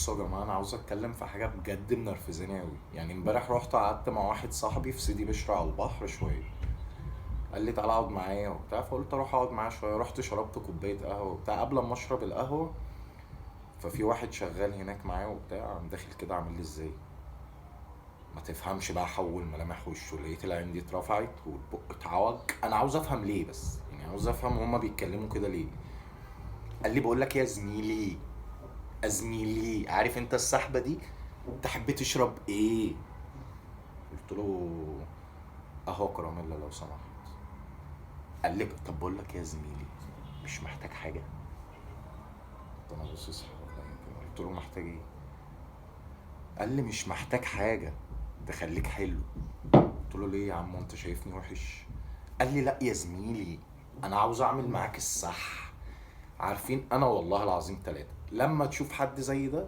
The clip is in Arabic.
بصوا يا جماعة، أنا عاوز أتكلم في حاجة بجد منرفزاني أوي. يعني امبارح رحت قعدت مع واحد صاحبي في سيدي بشر على البحر شوية. قال لي تعالى اقعد معايا وبتاع، فقلت أروح أقعد معاه شوية. رحت شربت كوباية قهوة وبتاع. قبل ما أشرب القهوة ففي واحد شغال هناك معايا وبتاع، قام داخل كده عامل لي إزاي، ما تفهمش بقى، حول ملامح وشه، لقيت العين دي اترفعت والبق اتعوج. أنا عاوز أفهم ليه، بس يعني عاوز أفهم هما بيتكلموا كده ليه. قال لي بقول لك يا زميلي، ازميلي، عارف انت السحبه دي، تحب تشرب ايه؟ قلت له قهوه كراميلا لو سمحت. قال لي طب بقول لك يا زميلي، مش محتاج حاجه؟ قلت انا بص كده، قلت له محتاج ايه؟ قال لي مش محتاج حاجه، ده خليك حلو. قلت له ليه يا عم، وانت شايفني وحش؟ قال لي لا يا زميلي، انا عاوز اعمل معاك الصح. عارفين انا والله العظيم ثلاثة، لما تشوف حد زي ده